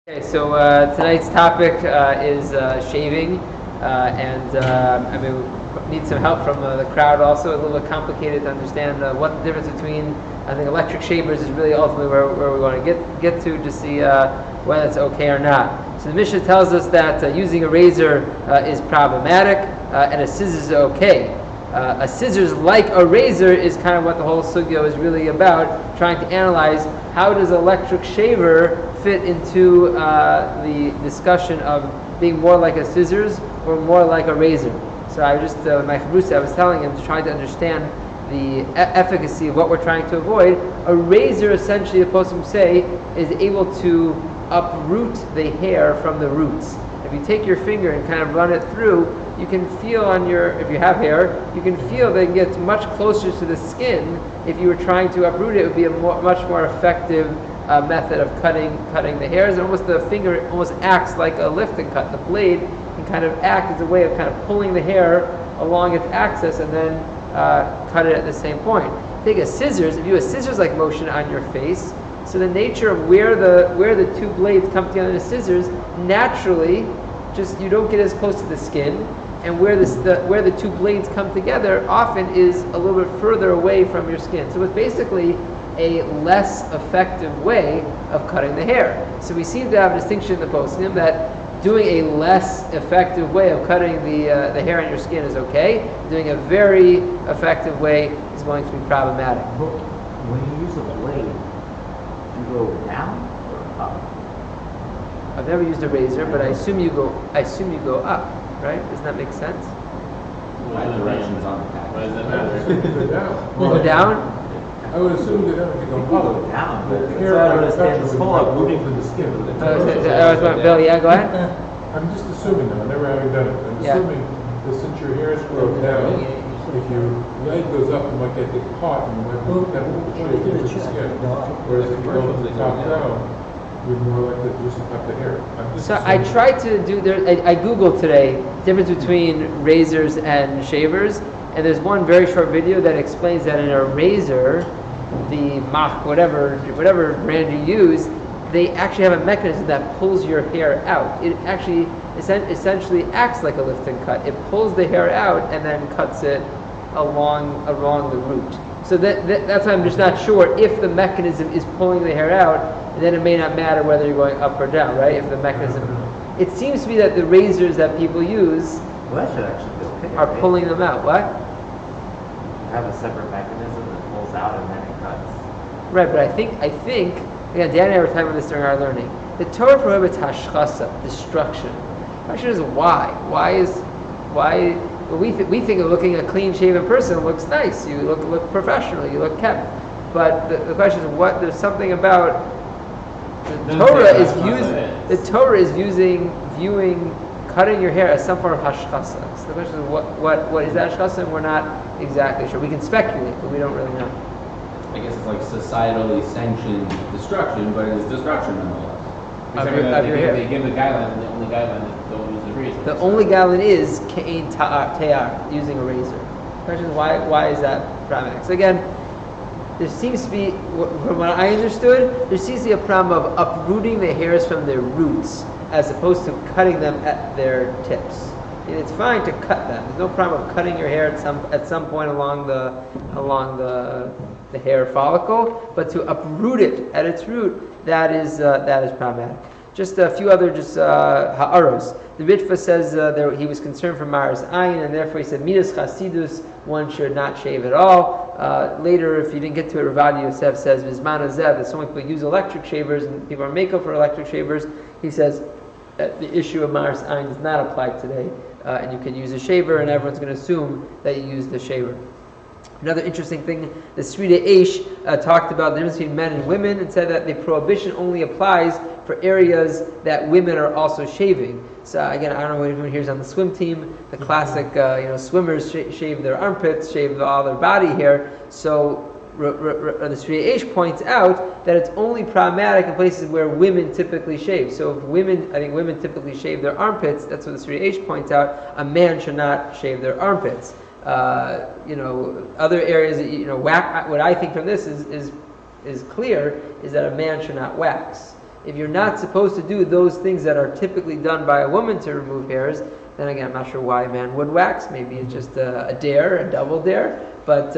Okay, so tonight's topic is shaving, and I mean we need some help from the crowd. Also, a little bit complicated to understand what the difference between. I think electric shavers is really ultimately where we want to get to see whether it's okay or not. So the Mishnah tells us that using a razor is problematic and a scissors is okay. A scissors like a razor is kind of what the whole sugya is really about, trying to analyze how does electric shaver fit into the discussion of being more like a scissors or more like a razor. So I just, my chabrusa, I was telling him to try to understand the efficacy of what we're trying to avoid. A razor, essentially, the poskim say, is able to uproot the hair from the roots. If you take your finger and kind of run it through, you can feel on your, if you have hair, you can feel that it gets much closer to the skin. If you were trying to uproot it, it would be a much more effective method of cutting the hairs. And almost the finger almost acts like a lift and cut. The blade can kind of act as a way of kind of pulling the hair along its axis and then cut it at the same point. Take a scissors, if you do a scissors-like motion on your face, so the nature of where the two blades come together in the scissors, naturally, just you don't get as close to the skin, and where the two blades come together often is a little bit further away from your skin. So it's basically a less effective way of cutting the hair. So we seem to have a distinction in the poskim that doing a less effective way of cutting the hair on your skin is okay. Doing a very effective way is going to be problematic. When you use a blade, you go down or up? I've never used a razor, but I assume you go up, right? Doesn't that make sense? My directions on the pack. Why does that matter? Go down? I would assume that everything You goes go down, but The it's hair not would understand this touch whole would uprooting rooting from the skin. Bill, yeah, go ahead. I'm just assuming though, never having done it, I'm Yeah. assuming that since your hair is grown down, if your leg goes up, you might get caught and you might be tempted to shave it with the skin. Whereas if you go from the top down, you're more likely to just cut the hair. I'm just So I assuming. tried to do there. I googled today difference between razors and shavers, and there's one very short video that explains that in a razor, the Mach, whatever brand you use, they actually have a mechanism that pulls your hair out. It actually essentially acts like a lift and cut. It pulls the hair out and then cuts it along the root. So that's why I'm just not sure if the mechanism is pulling the hair out. Then it may not matter whether you're going up or down, right? If the mechanism, it seems to be that the razors that people use Well, that should actually be okay. are right? pulling them out. What? You have a separate mechanism that pulls out and then it cuts. Right, but I think again, Dan and I were talking about this during our learning. The Torah prohibits hashchasa, destruction. The question is why? Why? Well, we think of looking at a clean-shaven person looks nice. You look professional. You look kept. But the question is what? There's something about the Torah is viewing cutting your hair as some form of hashchasa. So the question is what is that hashchasa? And we're not exactly sure. We can speculate, but we don't really know. I guess it's like societally sanctioned destruction, but it is destruction nonetheless. Of your hair. They give the guideline, and the only guideline is don't use the razor. The only guideline is ke'ein te'ar, using a razor. The question is why is that problematic? So again, there seems to be, from what I understood, there seems to be a problem of uprooting the hairs from their roots as opposed to cutting them at their tips. And it's fine to cut them. There's no problem of cutting your hair at some point along the hair follicle, but to uproot it at its root, that is problematic. Just a few other ha'aros. The Ritva says he was concerned for Maris Ayin, and therefore he said, Midas Chasidus, one should not shave at all. Later, if you didn't get to it, Ravad Yosef says, Vizman Azev, that so many people use electric shavers, and people are makeup for electric shavers. He says that the issue of Maris Ayin does not apply today, and you can use a shaver, and everyone's going to assume that you use the shaver. Another interesting thing, the Srida Eish talked about the difference between men and women and said that the prohibition only applies for areas that women are also shaving. So again, I don't know if anyone here is on the swim team. The classic, swimmers shave their armpits, shave all their body hair. So the Srida Eish points out that it's only problematic in places where women typically shave. So if I think women typically shave their armpits. That's what the Srida Eish points out. A man should not shave their armpits. Other areas that what I think from this is clear is that a man should not wax. If you're not supposed to do those things that are typically done by a woman to remove hairs, then again, I'm not sure why a man would wax. Maybe it's just a dare, a double dare. But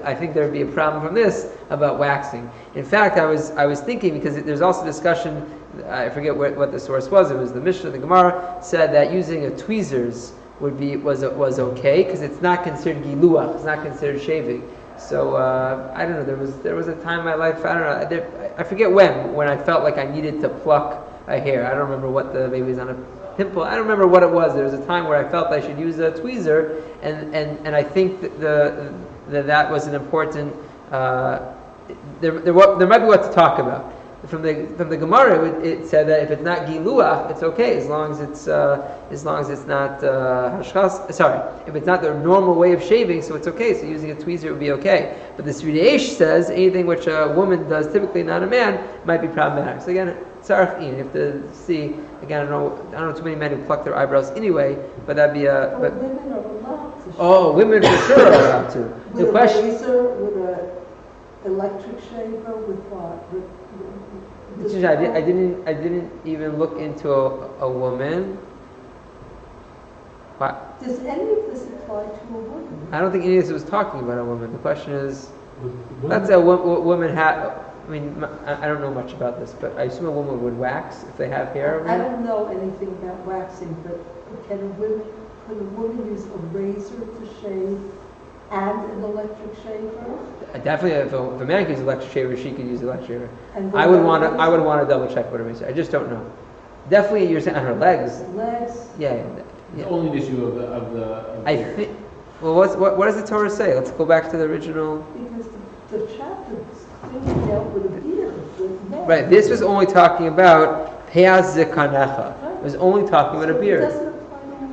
I think there would be a problem from this about waxing. In fact, I was thinking, because there's also discussion, I forget what the source was. It was the Mishnah, the Gemara said that using a tweezers was okay because it's not considered giluach, it's not considered shaving. So I don't know. There was a time in my life, I don't know. I forget when I felt like I needed to pluck a hair. I don't remember maybe it was on a pimple. I don't remember what it was. There was a time where I felt I should use a tweezer, and I think that was an important. There might be what to talk about. From the Gemara, it said that if it's not giluach, it's okay as long as it's not hashchas. Sorry, if it's not the normal way of shaving, so it's okay. So using a tweezer would be okay. But the Srideish says anything which a woman does, typically not a man, might be problematic. So again, tzarich in. You have to see. Again, I don't know too many men who pluck their eyebrows anyway, but that'd be a. But, women are allowed to. Oh, women for sure are allowed to. With a razor, with an electric shaver, with what? I didn't even look into a woman. What? Does any of this apply to a woman? I don't think any of this was talking about a woman. The question is, that's a woman hat. I mean, I don't know much about this, but I assume a woman would wax if they have hair. I don't know anything about waxing, but could a woman use a razor to shave and an electric shaver? Definitely, if a man could use electric shaver, she could use electric shaver. I would want to double check what it means. I just don't know. Definitely, you're saying on her legs. Legs. Yeah. It's only an issue of the I think. Well, what does the Torah say? Let's go back to the original. Because the chapter clearly dealt with a beard. Right. This was only talking about Hazakan. It was only talking about a beard.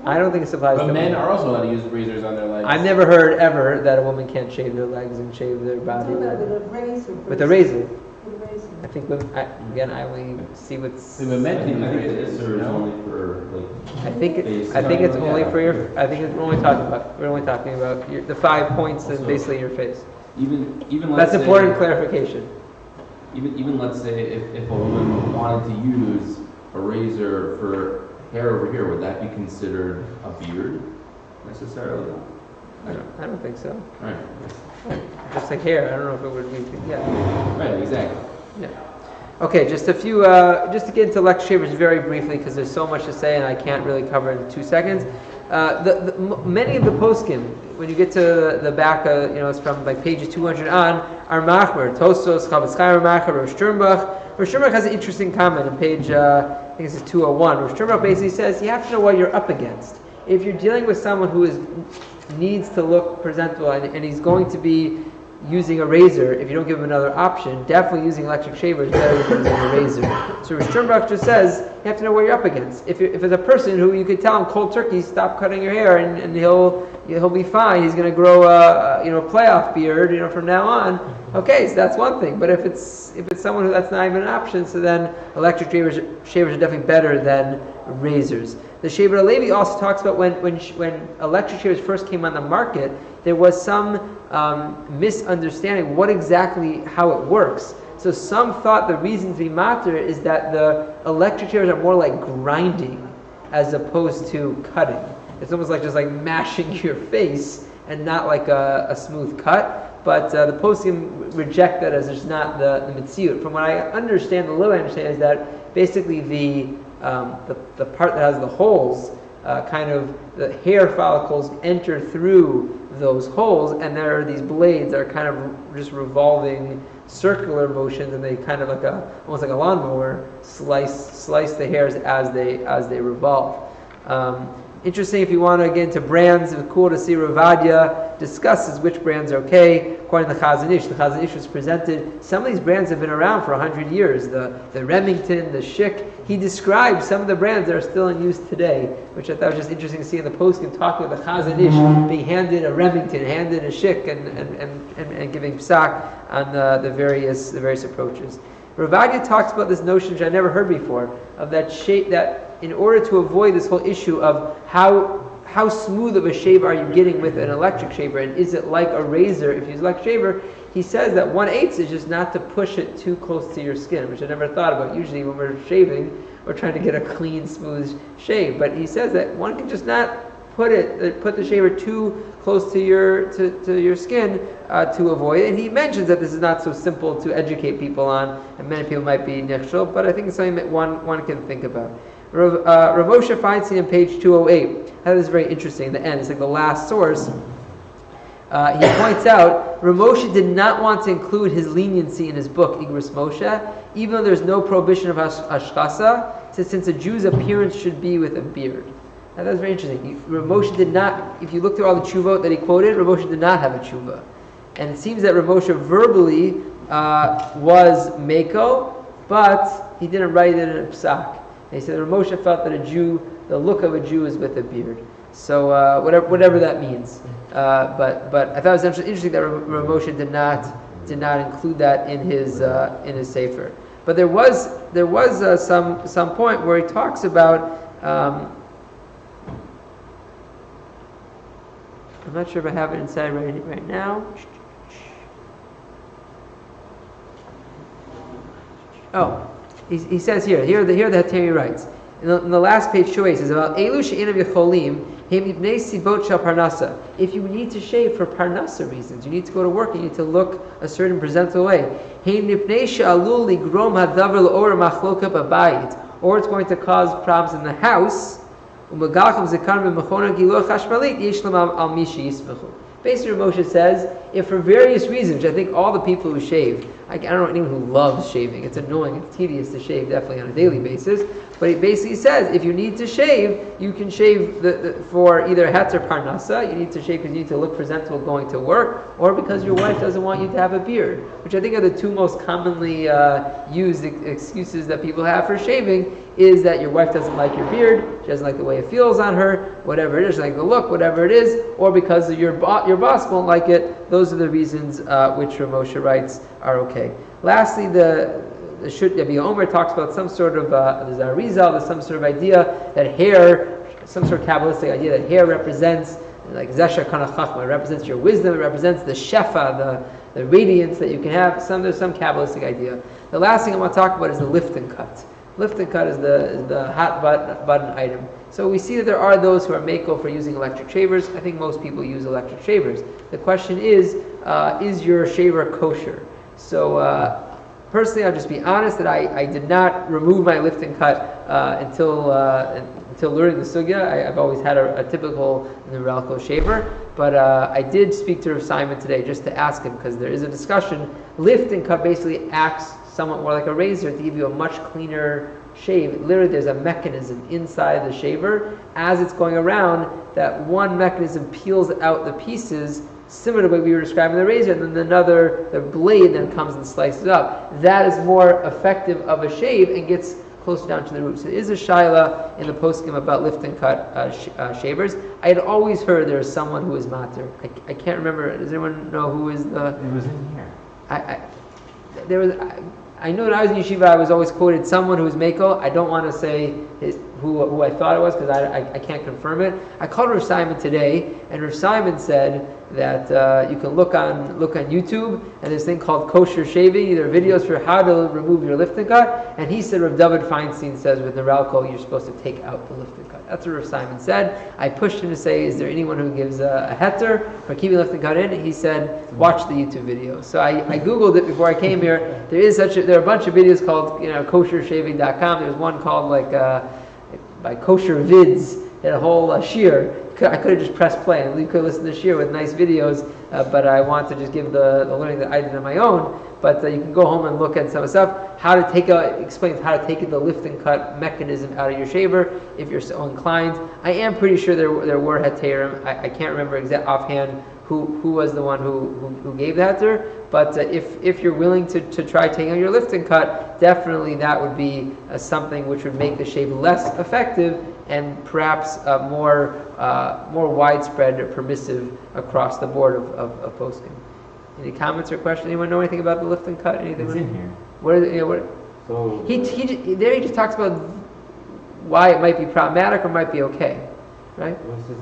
I don't think it applies to men. But men women. are also allowed to use razors on their legs. I've never heard ever that a woman can't shave their legs and shave their body With a razor. with a razor. With a razor. I think women, I only see what's. But men can use this razors, is no? only for like. I think it's only for your. I think we're only talking about the 5 points and basically your face. Even That's let's important say, clarification. Even let's say if a woman wanted to use a razor for hair over here, would that be considered a beard necessarily? I don't think so. Right. Just like hair, I don't know if it would be. Yeah. Right. Exactly. Yeah. Okay, just a few. Just to get into electric shavers very briefly, because there's so much to say and I can't really cover it in 2 seconds. Many of the poskim, when you get to the back, it's from like pages 200 on, are machmer. Tostos, Chavetz Chaim machmer. Rosh Tzurba. Rosh Tzurba has an interesting comment on page, I think this is 201. Rosh Tzurba basically says you have to know what you're up against. If you're dealing with someone who needs to look presentable and he's going to be using a razor, if you don't give him another option, definitely using electric shaver is better than using a razor. So Rosh Tzurba just says you have to know what you're up against. If it's a person who you could tell him cold turkey, stop cutting your hair, and he'll be fine. He's going to grow a playoff beard from now on. Okay, so that's one thing. But if it's someone who that's not even an option, so then electric shavers are definitely better than razors. The Shaver Levi also talks about when electric shavers first came on the market, there was some misunderstanding how it works. So some thought the reason to be matter is that the electric shavers are more like grinding as opposed to cutting. It's almost like just like mashing your face and not like a smooth cut. But the poskim reject that as it's not the mitzvot. From what I understand, the little I understand is that basically the part that has the holes, the hair follicles enter through those holes, and there are these blades that are kind of just revolving circular motions, and they kind of almost like a lawnmower slice the hairs as they revolve. Interesting, if you want to get into brands, it's cool to see Ravadia discusses which brands are okay. According to the Chazon Ish was presented. Some of these brands have been around for 100 years. The Remington, the Schick. He described some of the brands that are still in use today, which I thought was just interesting to see in the poskim talking with the Chazon Ish being handed a Remington, handed a Schick, and giving psak on the various approaches. Ravadia talks about this notion, which I never heard before, of that shape that in order to avoid this whole issue of how how smooth of a shave are you getting with an electric shaver, and is it like a razor if you use an electric shaver? He says that 1/8 is just not to push it too close to your skin, which I never thought about. Usually when we're shaving, we're trying to get a clean, smooth shave. But he says that one can just not put the shaver too close to your skin to avoid it. And he mentions that this is not so simple to educate people on, and many people might be nichshel, but I think it's something that one can think about. Rav Moshe Feinstein on page 208. That is very interesting. The end, it's like the last source. He points out Rav Moshe did not want to include his leniency in his book Igros Moshe, even though there's no prohibition of hashkasa, since a Jew's appearance should be with a beard. Now that's very interesting. Rav Moshe did not, if you look through all the tshuvot that he quoted, Rav Moshe did not have a tshuva. And it seems that Rav Moshe verbally was meko, but he didn't write it in a psak. And he said Rav Moshe felt that the look of a Jew is with a beard. So whatever that means. But I thought it was interesting that Rav Moshe did not include that in his sefer. But there was some point where he talks about. I'm not sure if I have it inside right now. Oh, he says here the Hatari writes in the last page. Shoei says about Elu she'inav yecholim. If you need to shave for parnasa reasons, you need to go to work, you need to look a certain presentable way. Or it's going to cause problems in the house. Basically, Moshe says, if for various reasons, which I think all the people who shave, I don't know anyone who loves shaving. It's annoying, it's tedious to shave, definitely on a daily basis. But he basically says, if you need to shave, you can shave for either het or parnasa. You need to shave because you need to look presentable going to work, or because your wife doesn't want you to have a beard, which I think are the two most commonly used excuses that people have for shaving, is that your wife doesn't like your beard, she doesn't like the way it feels on her, whatever it is, like the look, whatever it is, or because your boss won't like it. Those are the reasons which Rav Moshe writes are okay. Lastly, the Shut Yabi Omer talks about some sort of there's a Arizal, there's some sort of idea that hair, some sort of Kabbalistic idea that hair represents, like Zesha Kana Chachma, it represents your wisdom, it represents the Shefa, the radiance that you can have. There's some Kabbalistic idea. The last thing I want to talk about is the lift and cut. Lift and cut is the hot button item. So we see that there are those who are mako for using electric shavers. I think most people use electric shavers. The question is your shaver kosher? So personally, I'll just be honest that I did not remove my lift and cut until learning the sugya. I've always had a typical Norelco shaver, but I did speak to Rav Simon today just to ask him, because there is a discussion. Lift and cut basically acts somewhat more like a razor to give you a much cleaner shave. Literally, there's a mechanism inside the shaver. As it's going around, that one mechanism peels out the pieces, similar to what we were describing the razor, and then the blade then comes and slices up. That is more effective of a shave and gets closer down to the root. So there is a shaila in the poskim about lift and cut shavers. I had always heard there was someone who was mater. I can't remember. Does anyone know who is the? It was in here. I know when I was in yeshiva, I was always quoted someone who was mako. I don't want to say who I thought it was, because I can't confirm it. I called Rav Simon today, and Rav Simon said that you can look on YouTube, and there's a thing called kosher shaving, either videos for how to remove your lift and cut, and he said Rav David Feinstein says with Norelco you're supposed to take out the lift and cut. That's what Rav Simon said. I pushed him to say, is there anyone who gives a heter for keeping lift and cut in? He said, watch the YouTube video. So I Googled it before I came here. There are a bunch of videos called koshershaving.com. There's one called by Kosher Vids, had a whole shear. I could have just pressed play and you could listen to shear with nice videos, but I want to just give the learning that I did on my own. But you can go home and look at some stuff. Explains how to take the lift and cut mechanism out of your shaver if you're so inclined. I am pretty sure there were heterim. I can't remember offhand who was the one who gave the heter. But if you're willing to try taking out your lift and cut, definitely that would be something which would make the shave less effective and perhaps more widespread or permissive across the board of posting. Any comments or questions? Anyone know anything about the lift and cut? Anything? It's in here. So he just talks about why it might be problematic or might be okay. right? What's this,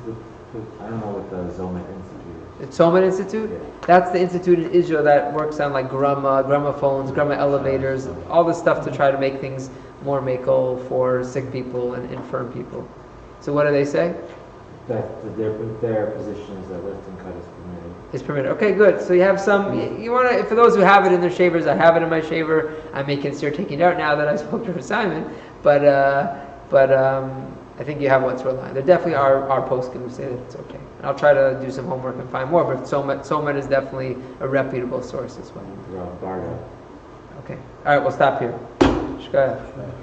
I don't know what the Zomet Institute is. The Tzurba Institute? Yeah. That's the institute in Israel that works on like gramophones, grama elevators, all this stuff to try to make things more makel for sick people and infirm people. So what do they say? That their position is that lift and cut is permitted. It's permitted. Okay, good. So you have some. You want to, for those who have it in their shavers, I have it in my shaver. I may consider taking it out now that I spoke to Simon. But I think you have what's relying. There definitely are poskim who say that it's okay. And I'll try to do some homework and find more. But Somet is definitely a reputable source as well. Barda. Okay. All right. We'll stop here. Shkaya.